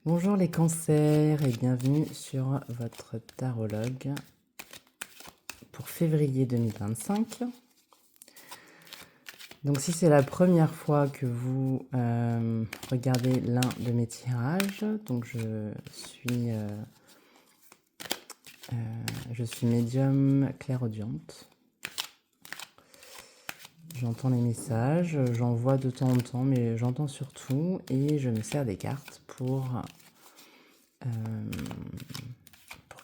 Bonjour les cancers et bienvenue sur votre tarologue pour février 2025. Donc si c'est la première fois que vous regardez l'un de mes tirages, donc je suis médium clairaudiente. J'entends les messages, j'en vois de temps en temps, mais j'entends surtout et je me sers des cartes pour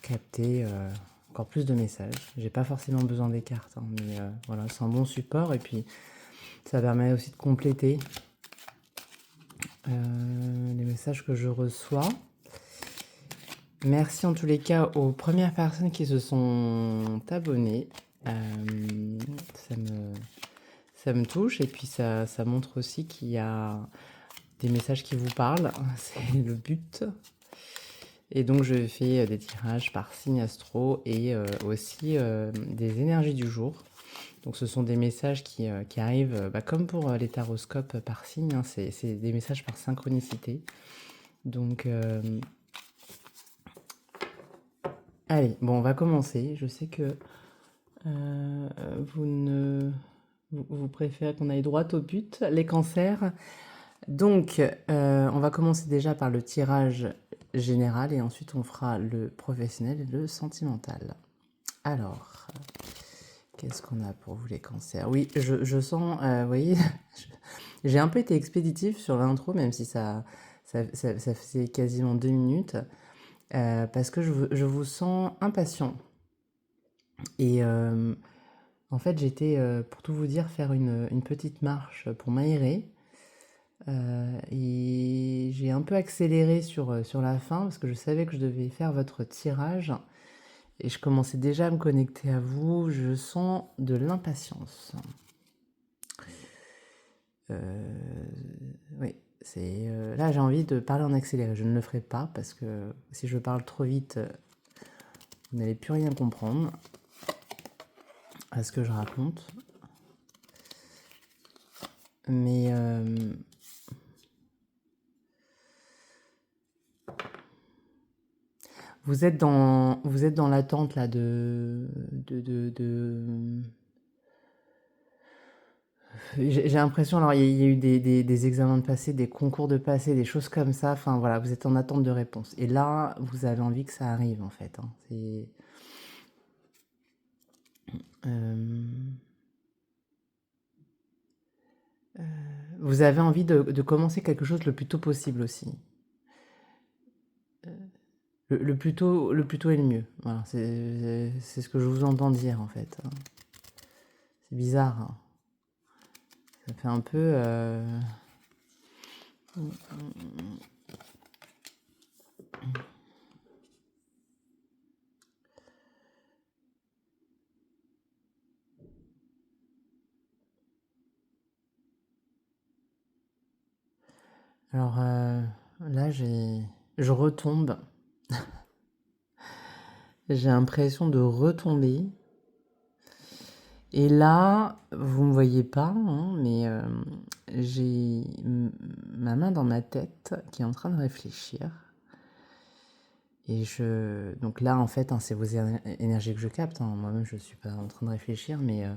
capter encore plus de messages. J'ai pas forcément besoin des cartes, hein, mais voilà, c'est un bon support et puis ça permet aussi de compléter les messages que je reçois. Merci en tous les cas aux premières personnes qui se sont abonnées. Ça me touche et puis ça montre aussi qu'il y a des messages qui vous parlent. C'est le but. Et donc je fais des tirages par signe astro et aussi des énergies du jour. Donc ce sont des messages qui arrivent, comme pour les taroscopes par signe, hein, c'est des messages par synchronicité. Donc allez, bon on va commencer. Je sais que vous préférez qu'on aille droit au but, les cancers. Donc on va commencer déjà par le tirage général et ensuite on fera le professionnel et le sentimental. Alors, qu'est-ce qu'on a pour vous les cancers? Oui, je sens, vous voyez, j'ai un peu été expéditif sur l'intro, même si ça faisait quasiment 2 minutes, parce que je vous sens impatient. Et en fait, j'étais, pour tout vous dire, faire une petite marche pour m'aérer. Et j'ai un peu accéléré sur la fin, parce que je savais que je devais faire votre tirage. Et je commençais déjà à me connecter à vous, je sens de l'impatience. Oui, là j'ai envie de parler en accéléré, je ne le ferai pas parce que si je parle trop vite, vous n'allez plus rien comprendre à ce que je raconte. Mais vous êtes dans l'attente là j'ai l'impression, alors il y a eu des examens de passé, des concours de passé, des choses comme ça, enfin voilà, vous êtes en attente de réponse. Et là, vous avez envie que ça arrive en fait, hein. Vous avez envie de commencer quelque chose le plus tôt possible aussi. Le plus tôt est le mieux. Voilà, c'est ce que je vous entends dire en fait. C'est bizarre, hein. Ça fait un peu... Alors là, je retombe. J'ai l'impression de retomber. Et là, vous me voyez pas, hein, mais j'ai ma main dans ma tête qui est en train de réfléchir. Et donc là, en fait, hein, c'est vos énergies que je capte, hein. Moi-même, je ne suis pas en train de réfléchir, mais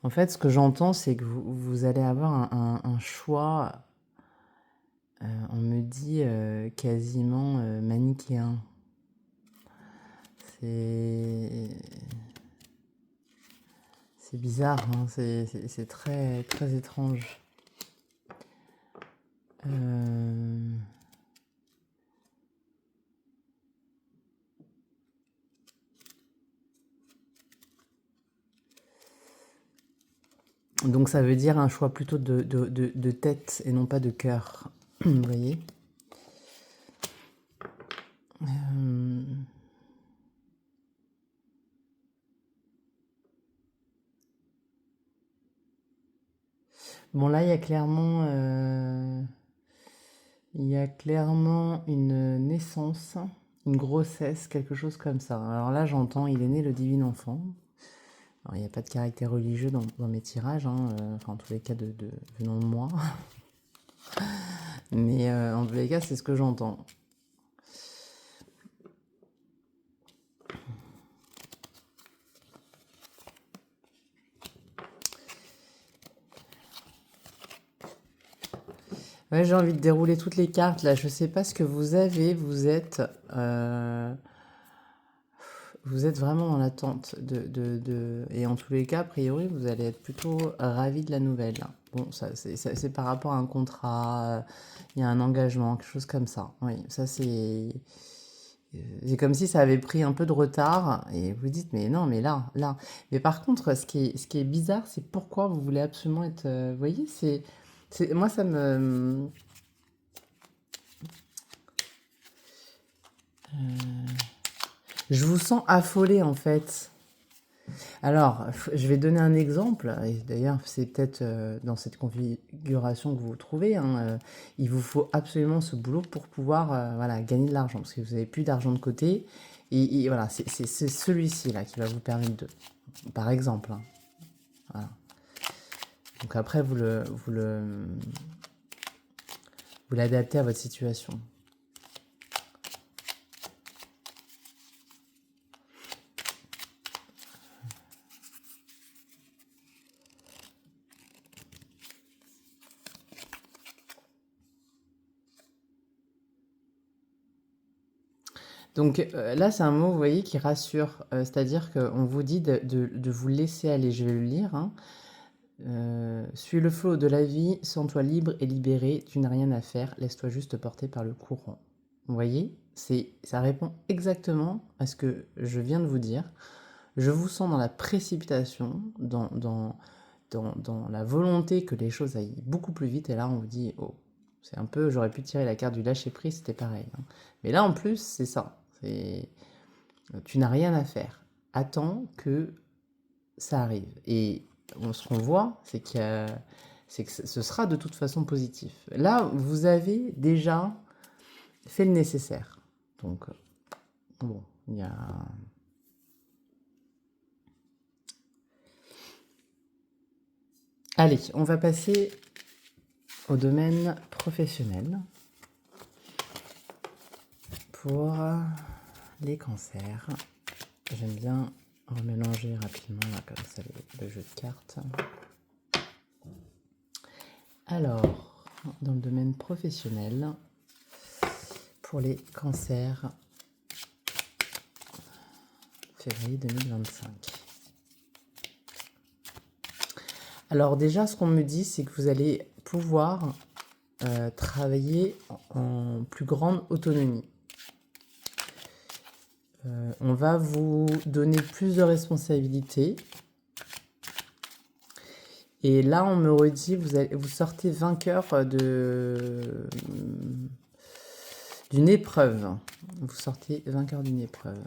en fait, ce que j'entends, c'est que vous allez avoir un choix, on me dit quasiment manichéen. C'est bizarre, hein, c'est très, très étrange. Donc ça veut dire un choix plutôt de tête et non pas de cœur. Vous voyez? Bon là, il y a clairement une naissance, une grossesse, quelque chose comme ça. Alors là, j'entends, il est né le divin enfant. Alors il n'y a pas de caractère religieux dans mes tirages, hein, enfin en tous les cas venant de moi. Mais en tous les cas, c'est ce que j'entends. Ouais, j'ai envie de dérouler toutes les cartes là. Je sais pas ce que vous avez. Vous êtes vraiment dans l'attente Et en tous les cas, a priori, vous allez être plutôt ravi de la nouvelle. Bon, c'est par rapport à un contrat, il y a un engagement, quelque chose comme ça. Oui, ça c'est comme si ça avait pris un peu de retard et vous dites, mais non, mais là. Mais par contre, ce qui est bizarre, c'est pourquoi vous voulez absolument être. Vous voyez, moi, ça me. Je vous sens affolé en fait. Alors, je vais donner un exemple, et d'ailleurs, c'est peut-être dans cette configuration que vous vous trouvez, hein, il vous faut absolument ce boulot pour pouvoir voilà, gagner de l'argent, parce que vous n'avez plus d'argent de côté, et voilà, c'est celui-ci là qui va vous permettre de, par exemple, hein, voilà. Donc après, vous l'adaptez à votre situation. Donc là, c'est un mot, vous voyez, qui rassure. C'est-à-dire qu'on vous dit de vous laisser aller. Je vais le lire, hein. Suis le flot de la vie, sens-toi libre et libéré, tu n'as rien à faire, laisse-toi juste porter par le courant. Vous voyez, ça répond exactement à ce que je viens de vous dire. Je vous sens dans la précipitation, dans la volonté que les choses aillent beaucoup plus vite, et là on vous dit, oh, c'est un peu, j'aurais pu tirer la carte du lâcher-prise, c'était pareil, hein. Mais là en plus, c'est ça, tu n'as rien à faire. Attends que ça arrive. Et ce qu'on voit, c'est que ce sera de toute façon positif. Là, vous avez déjà fait le nécessaire. Donc, bon, il y a... Allez, on va passer au domaine professionnel pour les cancers. J'aime bien remélanger rapidement, là, comme ça, le jeu de cartes. Alors, dans le domaine professionnel, pour les cancers, février 2025. Alors déjà, ce qu'on me dit, c'est que vous allez pouvoir travailler en plus grande autonomie. On va vous donner plus de responsabilités. Et là, on me redit, vous sortez vainqueur d'une épreuve. Vous sortez vainqueur d'une épreuve.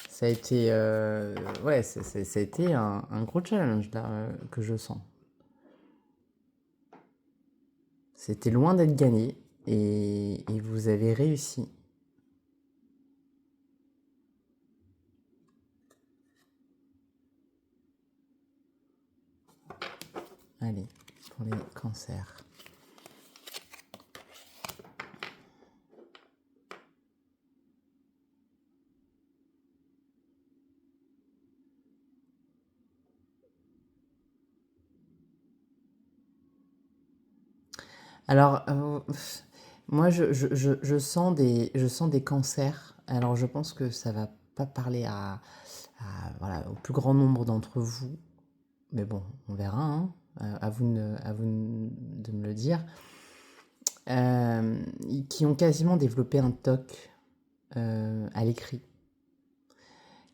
Ça a été, ouais, ça a été un gros challenge là, que je sens. C'était loin d'être gagné et vous avez réussi. Allez, pour les cancers. Alors, moi, je sens des cancers. Alors, je pense que ça va pas parler voilà, au plus grand nombre d'entre vous. Mais bon, on verra, hein. À vous de me le dire. Qui ont quasiment développé un TOC à l'écrit.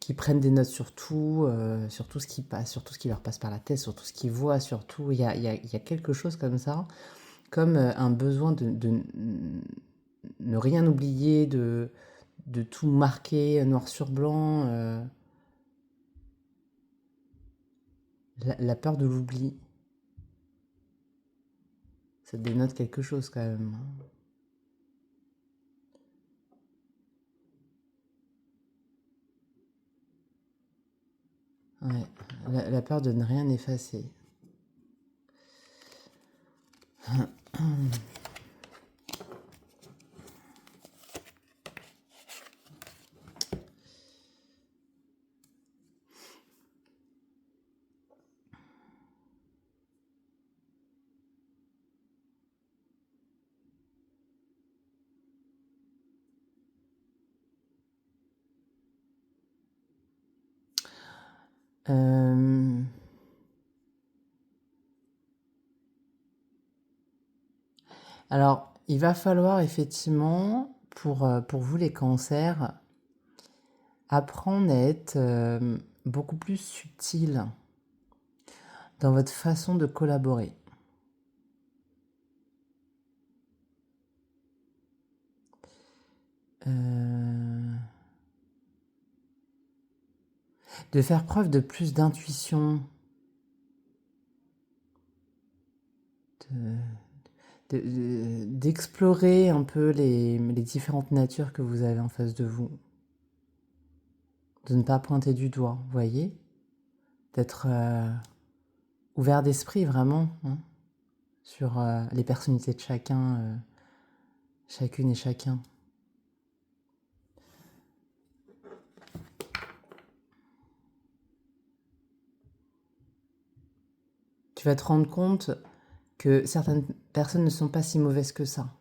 Qui prennent des notes sur tout ce qui passe, sur tout ce qui leur passe par la tête, sur tout ce qu'ils voient, sur tout. Il y a quelque chose comme ça, comme un besoin de ne rien oublier, de tout marquer noir sur blanc. La peur de l'oubli, ça dénote quelque chose quand même. Ouais, la peur de ne rien effacer. Euh, Alors, il va falloir effectivement, pour vous les cancers, apprendre à être beaucoup plus subtil dans votre façon de collaborer. Euh, de faire preuve de plus d'intuition, d'explorer un peu les différentes natures que vous avez en face de vous. De ne pas pointer du doigt, vous voyez? D'être ouvert d'esprit vraiment, hein, sur les personnalités de chacun, chacune et chacun. Tu vas te rendre compte que certaines personnes ne sont pas si mauvaises que ça.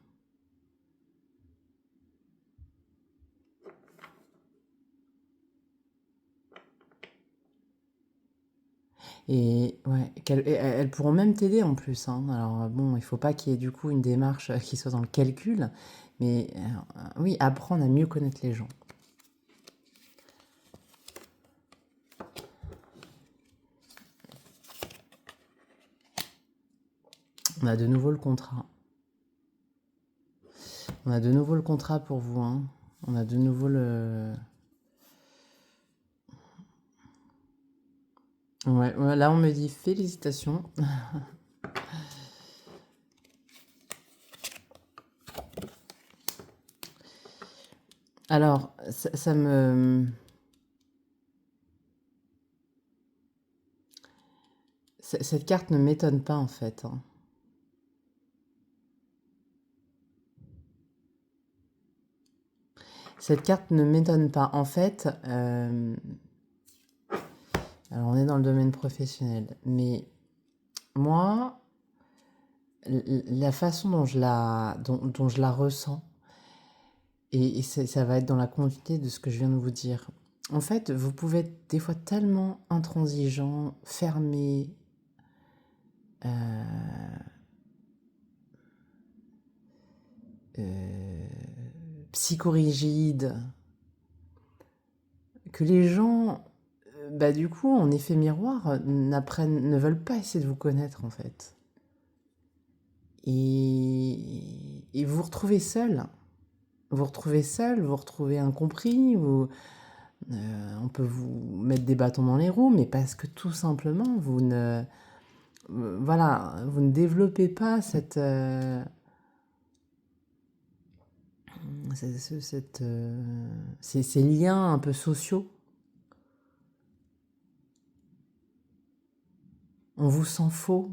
Et ouais, elles pourront même t'aider en plus, hein. Alors bon, il faut pas qu'il y ait du coup une démarche qui soit dans le calcul, mais oui, apprendre à mieux connaître les gens. On a de nouveau le contrat. On a de nouveau le contrat pour vous, hein. On a de nouveau le... Ouais, ouais, là on me dit félicitations. Alors, ça me... Cette carte ne m'étonne pas en fait, hein. Cette carte ne m'étonne pas. En fait, alors on est dans le domaine professionnel, mais moi, la façon dont je la ressens, et ça va être dans la continuité de ce que je viens de vous dire. En fait, vous pouvez être des fois tellement intransigeant, fermé, psychorigide, que les gens, bah du coup, en effet miroir, ne veulent pas essayer de vous connaître en fait. Et vous vous retrouvez seul. Vous vous retrouvez seul, vous vous retrouvez incompris, on peut vous mettre des bâtons dans les roues, mais parce que tout simplement, voilà, vous ne développez pas ces liens un peu sociaux. On vous sent faux,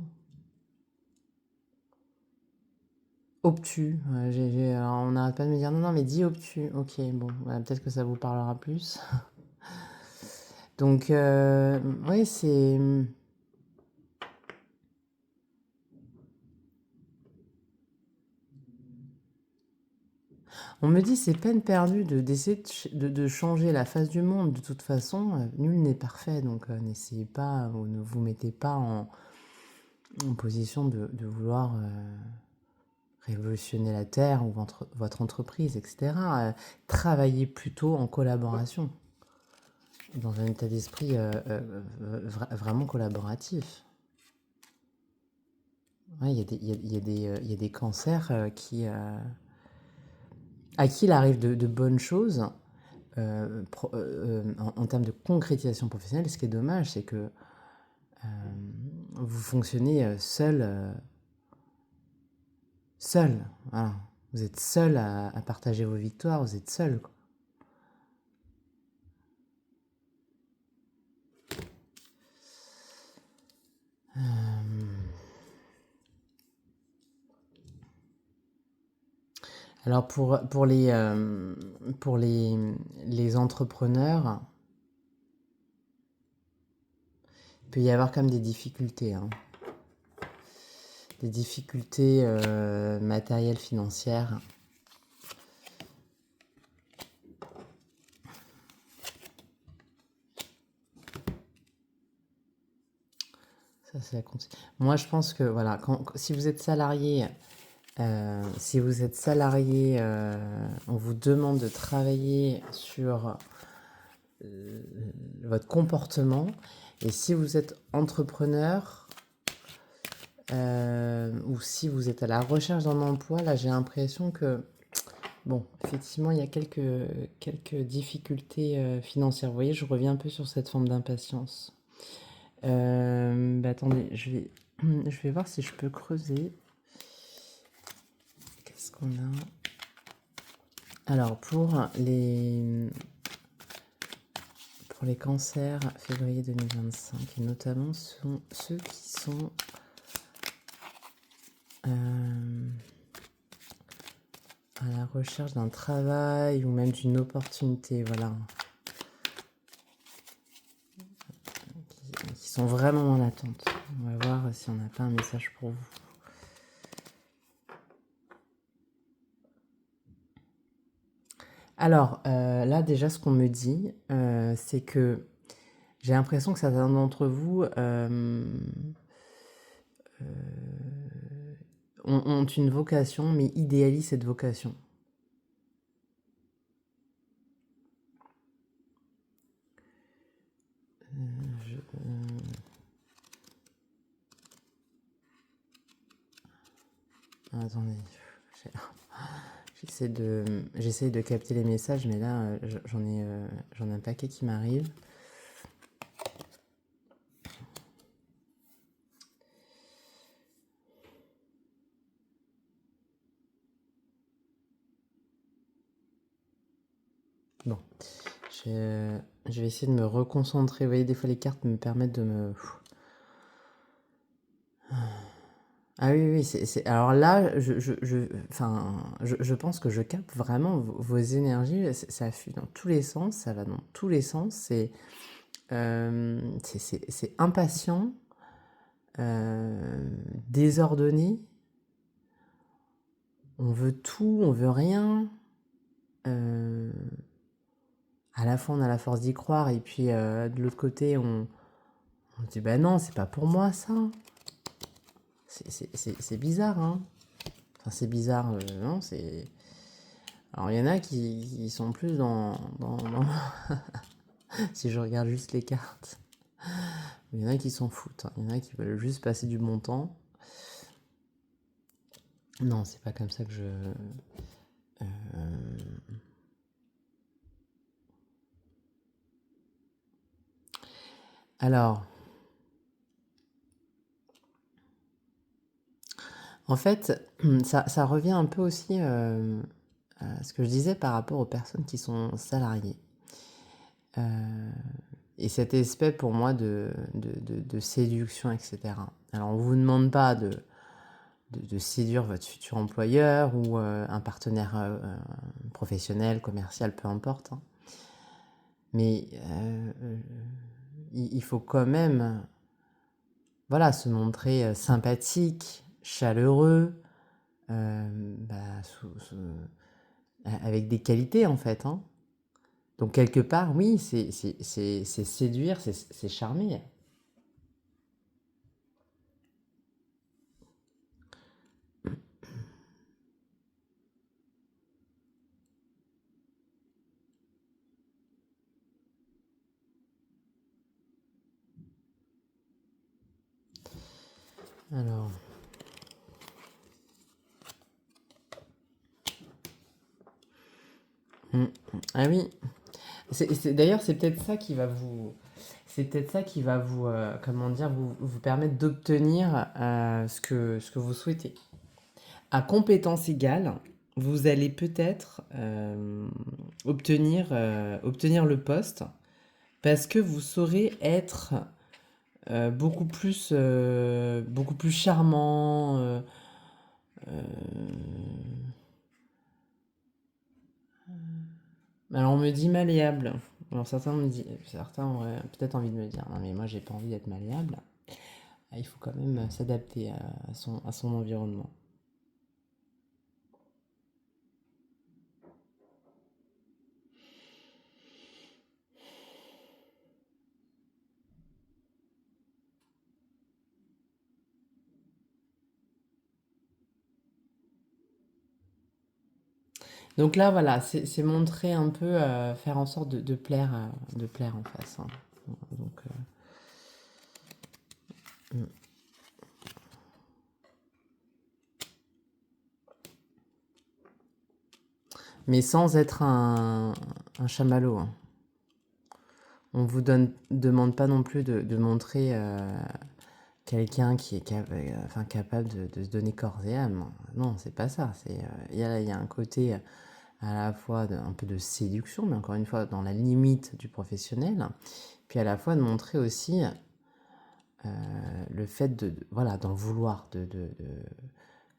obtus. Ouais, alors on n'arrête pas de me dire non, non, mais dis obtus. Ok, bon, voilà, peut-être que ça vous parlera plus. Donc, oui, c'est. On me dit c'est peine perdue d'essayer de changer la face du monde. De toute façon, nul n'est parfait, donc n'essayez pas, ou ne vous mettez pas en position de vouloir révolutionner la Terre ou votre entreprise, etc. Travaillez plutôt en collaboration, dans un état d'esprit vraiment collaboratif. Ouais, il y a des cancers à qui il arrive de bonnes choses en termes de concrétisation professionnelle. Ce qui est dommage, c'est que vous fonctionnez seul. Voilà. Vous êtes seul à partager vos victoires, vous êtes seul, quoi. Alors pour les entrepreneurs, il peut y avoir quand même des difficultés, hein. Des difficultés matérielles, financières. Ça, c'est la Moi, je pense que voilà, si vous êtes salarié, on vous demande de travailler sur votre comportement. Et si vous êtes entrepreneur ou si vous êtes à la recherche d'un emploi, là, j'ai l'impression que, bon, effectivement, il y a quelques difficultés financières. Vous voyez, je reviens un peu sur cette forme d'impatience. Attendez, je vais voir si je peux creuser. Qu'est-ce qu'on a? Alors, pour les cancers février 2025, et notamment ceux qui sont à la recherche d'un travail ou même d'une opportunité, voilà. Qui sont vraiment en attente. On va voir si on n'a pas un message pour vous. Alors, là, déjà, ce qu'on me dit, c'est que j'ai l'impression que certains d'entre vous ont une vocation, mais idéalisent cette vocation. Attendez, j'essaie de capter les messages, mais là, j'en ai un paquet qui m'arrive. Bon, je vais essayer de me reconcentrer. Vous voyez, des fois, les cartes me permettent de me... Ah oui, oui, alors là, je pense que je capte vraiment vos énergies. Ça fuit dans tous les sens, ça va dans tous les sens. C'est impatient, désordonné. On veut tout, on veut rien. À la fois, on a la force d'y croire, et puis de l'autre côté, on dit bah non, c'est pas pour moi ça. C'est bizarre, hein. Enfin, c'est bizarre, non, c'est. Alors, il y en a qui sont plus dans... si je regarde juste les cartes. Il y en a qui s'en foutent, hein. Il y en a qui veulent juste passer du bon temps. Non, c'est pas comme ça que je... Alors... En fait, ça revient un peu aussi à ce que je disais par rapport aux personnes qui sont salariées. Et cet aspect pour moi de séduction, etc. Alors on ne vous demande pas de séduire votre futur employeur ou un partenaire professionnel, commercial, peu importe. Hein. Mais il faut quand même voilà, se montrer sympathique, chaleureux, avec des qualités en fait. Hein. Donc quelque part, oui, c'est séduire, c'est charmer. Alors... Ah oui. D'ailleurs, c'est peut-être ça qui va vous... C'est peut-être ça qui va vous, comment dire, vous permettre d'obtenir ce que vous souhaitez. À compétence égale, vous allez peut-être obtenir le poste parce que vous saurez être beaucoup plus charmant. Alors on me dit malléable. Alors certains auraient peut-être envie de me dire non mais moi j'ai pas envie d'être malléable. Ah, il faut quand même s'adapter à son environnement. Donc là, voilà, c'est montrer un peu, faire en sorte de plaire en face, hein. Donc, mm. Mais sans être un chamallow, hein. On vous demande pas non plus de montrer quelqu'un qui est enfin, capable de se donner corps et âme. Non, c'est pas ça. Il y a un côté à la fois un peu de séduction, mais encore une fois dans la limite du professionnel, puis à la fois de montrer aussi le fait voilà, d'en vouloir,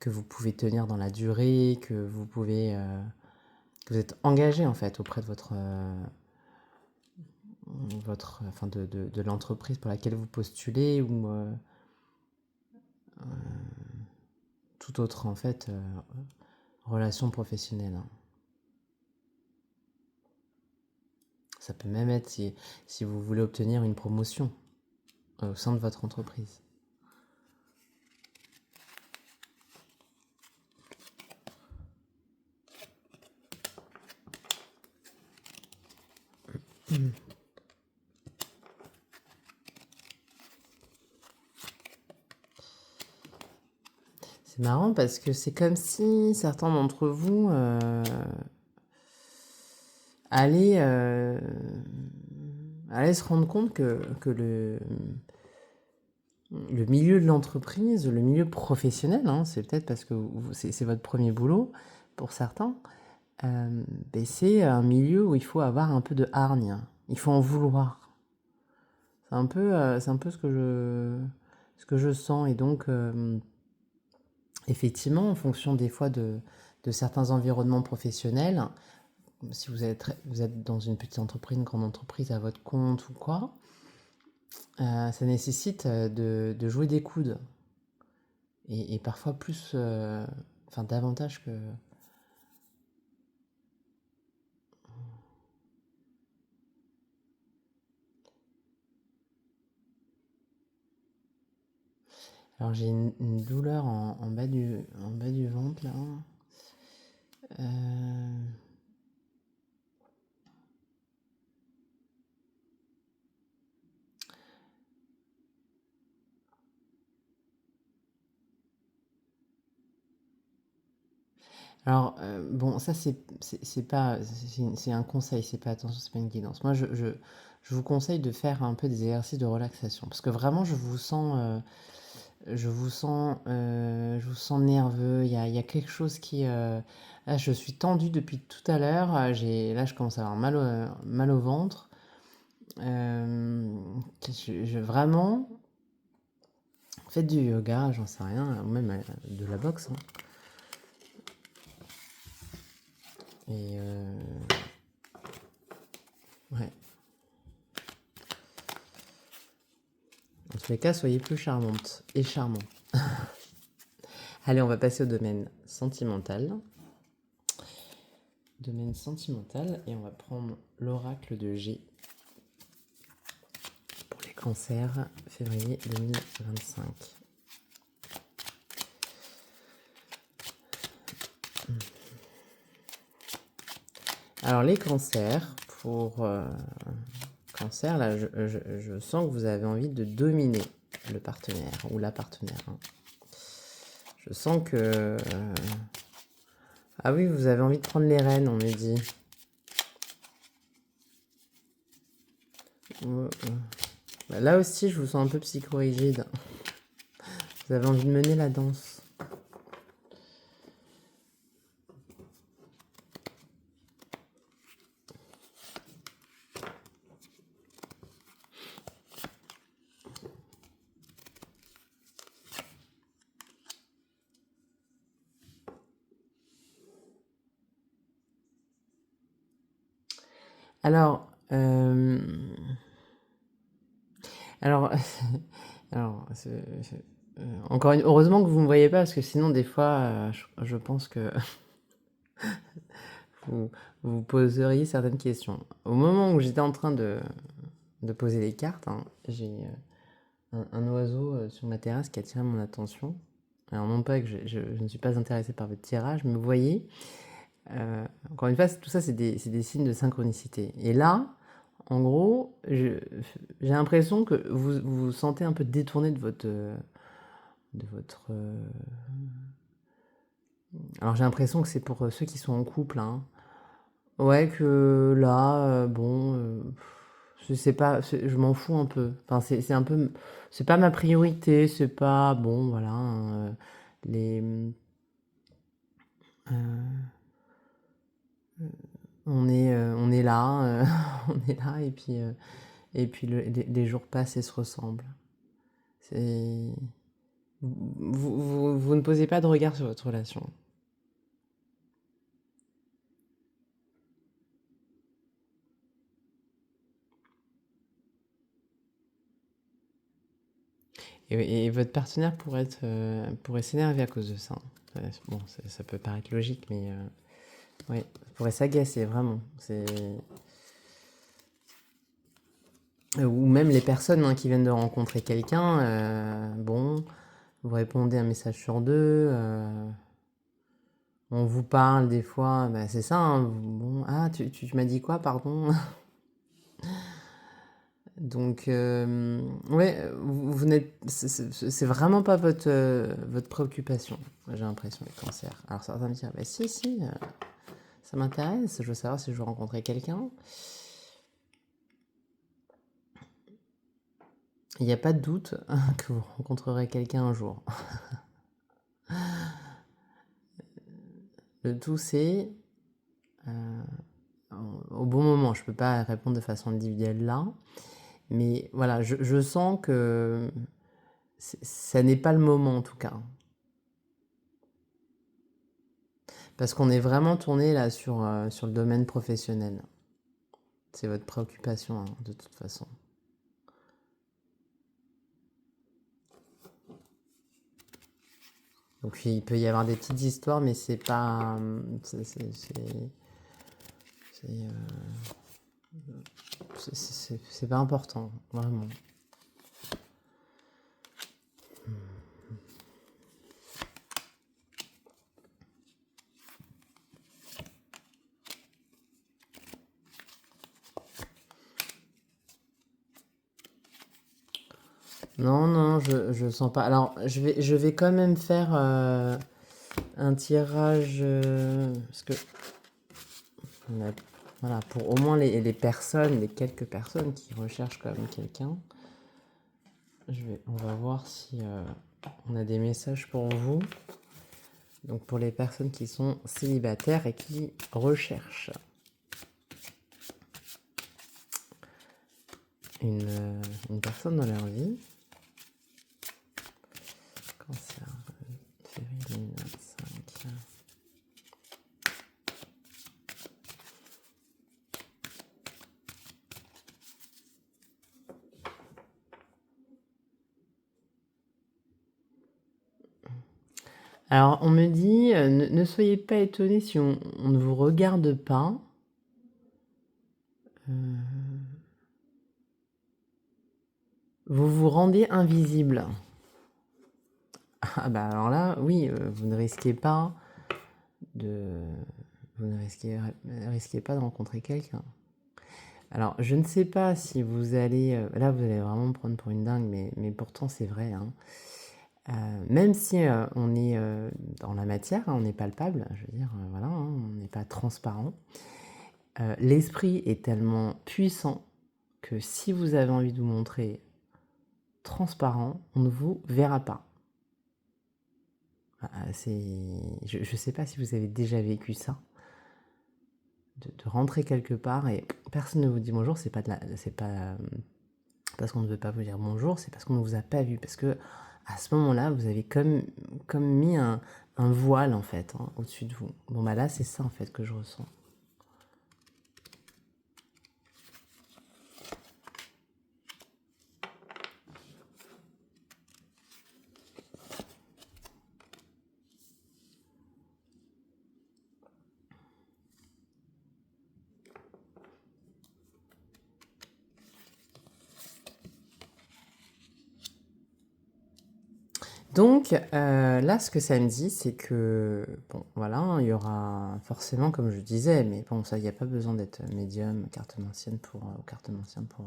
que vous pouvez tenir dans la durée, que vous pouvez, que vous êtes engagé en fait auprès de enfin de l'entreprise pour laquelle vous postulez ou toute autre en fait relation professionnelle, hein. Ça peut même être si vous voulez obtenir une promotion au sein de votre entreprise. C'est marrant parce que c'est comme si certains d'entre vous allaient, allaient se rendre compte que le milieu de l'entreprise, le milieu professionnel, hein, c'est peut-être parce que c'est votre premier boulot pour certains, ben c'est un milieu où il faut avoir un peu de hargne, il faut en vouloir. C'est un peu ce que je sens. Et donc, effectivement, en fonction des fois de certains environnements professionnels, si vous êtes dans une petite entreprise, une grande entreprise à votre compte ou quoi, ça nécessite de jouer des coudes. Et parfois plus, enfin davantage que... Alors j'ai une douleur en bas du ventre là. Euh, Alors, bon, ça, c'est pas, c'est un conseil, c'est pas, attention, c'est pas une guidance. Moi, je vous conseille de faire un peu des exercices de relaxation, parce que vraiment, je vous sens nerveux. Il y a quelque chose qui, là, je suis tendue depuis tout à l'heure. Là, je commence à avoir mal au ventre. Euh, vraiment, faites du yoga, j'en sais rien, ou même de la boxe, hein. Et ouais. En tous les cas, soyez plus charmante et charmant. Allez, on va passer au domaine sentimental. Domaine sentimental, et on va prendre l'oracle de G pour les cancers, février 2025. Alors les cancers, pour cancer, là, je sens que vous avez envie de dominer le partenaire ou la partenaire, hein. Je sens que... ah oui, vous avez envie de prendre les rênes, on me dit. Bah, là aussi, je vous sens un peu psychorigide. Vous avez envie de mener la danse. Alors, alors, alors heureusement que vous ne me voyez pas, parce que sinon, des fois, je pense que vous vous poseriez certaines questions. Au moment où j'étais en train de poser les cartes, hein, j'ai un oiseau sur ma terrasse qui a attiré mon attention. Alors non pas que je ne suis pas intéressée par votre tirage, mais vous voyez, Encore une fois, tout ça, c'est des signes de synchronicité. Et là, en gros, j'ai l'impression que vous vous sentez un peu détourné de votre. Alors j'ai l'impression que c'est pour ceux qui sont en couple, hein. Ouais, que là, bon, je sais pas, je m'en fous un peu. Enfin, c'est un peu, c'est pas ma priorité, c'est pas, bon, voilà, hein, les, euh, on est là, on est là, et puis les jours passent et se ressemblent. C'est, vous ne posez pas de regard sur votre relation. Et votre partenaire pourrait s'énerver à cause de ça. Bon, ça peut paraître logique, mais ouais, pourrait s'agacer vraiment. Ou même les personnes, hein, qui viennent de rencontrer quelqu'un, bon, vous répondez un message sur deux, on vous parle des fois, bah, c'est ça, hein, bon, ah, tu m'as dit quoi, pardon? Donc, ouais, vous n'êtes, c'est vraiment pas votre préoccupation, j'ai l'impression, les cancers. Alors certains me disent, bah si, si, ça m'intéresse, je veux savoir si je veux rencontrer quelqu'un. Il n'y a pas de doute que vous rencontrerez quelqu'un un jour. Le tout, c'est au bon moment. Je peux pas répondre de façon individuelle là, mais voilà, je sens que ça n'est pas le moment en tout cas. Parce qu'on est vraiment tourné là sur le domaine professionnel. C'est votre préoccupation, hein, de toute façon. Donc il peut y avoir des petites histoires, mais c'est pas. C'est pas important, vraiment. Non, non, je sens pas. Alors, je vais quand même faire un tirage. Parce que. Voilà, pour au moins les personnes, les quelques personnes qui recherchent quand même quelqu'un. On va voir si on a des messages pour vous. Donc, pour les personnes qui sont célibataires et qui recherchent une personne dans leur vie. Cancer, février 2025. Alors, on me dit, ne soyez pas étonnés si on ne vous regarde pas. Vous vous rendez invisible. Ah bah alors là, oui, vous ne risquez pas de... Vous ne risquez pas de rencontrer quelqu'un. Alors, je ne sais pas si vous allez... là, vous allez vraiment me prendre pour une dingue, mais pourtant, c'est vrai, hein. Même si on est dans la matière, hein, on est palpable, je veux dire, voilà, hein, on n'est pas transparent. L'esprit est tellement puissant que si vous avez envie de vous montrer transparent, on ne vous verra pas. Je ne sais pas si vous avez déjà vécu ça, de rentrer quelque part et personne ne vous dit bonjour. C'est pas parce qu'on ne veut pas vous dire bonjour, c'est parce qu'on ne vous a pas vu. Parce que à ce moment-là, vous avez comme mis un voile en fait, hein, au-dessus de vous. Bon bah là, c'est ça en fait que je ressens. Donc, là, ce que ça me dit, c'est que, bon, voilà, hein, il y aura forcément, comme je disais, mais bon, ça, il n'y a pas besoin d'être médium, cartomancienne ou cartomancien pour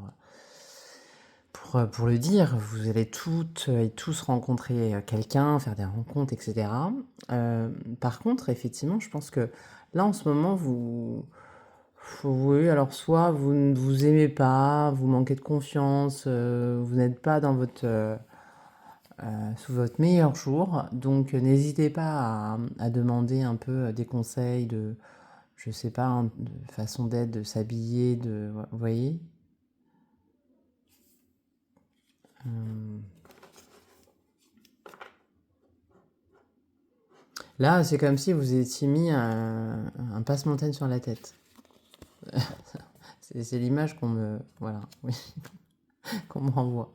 le dire. Vous allez toutes et tous rencontrer quelqu'un, faire des rencontres, etc. Par contre, effectivement, je pense que là, en ce moment, oui, alors soit vous ne vous aimez pas, vous manquez de confiance, vous n'êtes pas dans sous votre meilleur jour. Donc n'hésitez pas à demander un peu des conseils de, je sais pas, hein, de façon d'être, de s'habiller, vous voyez. Euh, Là, c'est comme si vous étiez mis un passe-montagne sur la tête. C'est l'image voilà, oui, qu'on me renvoie.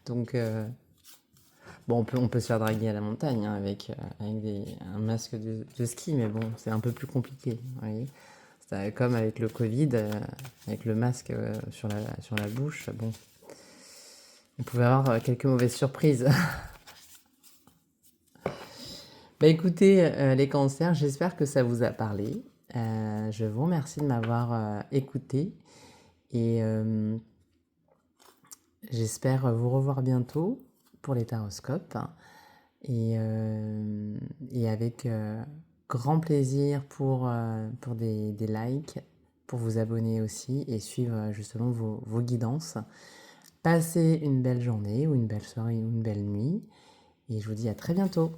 Donc, bon, on peut se faire draguer à la montagne hein, avec un masque de ski, mais bon, c'est un peu plus compliqué, vous voyez. C'est comme avec le Covid, avec le masque sur la bouche, bon, on pouvait avoir quelques mauvaises surprises. Bah écoutez, les cancers, j'espère que ça vous a parlé. Je vous remercie de m'avoir écouté et j'espère vous revoir bientôt pour les taroscopes et avec grand plaisir pour des likes, pour vous abonner aussi et suivre justement vos guidances. Passez une belle journée ou une belle soirée ou une belle nuit et je vous dis à très bientôt.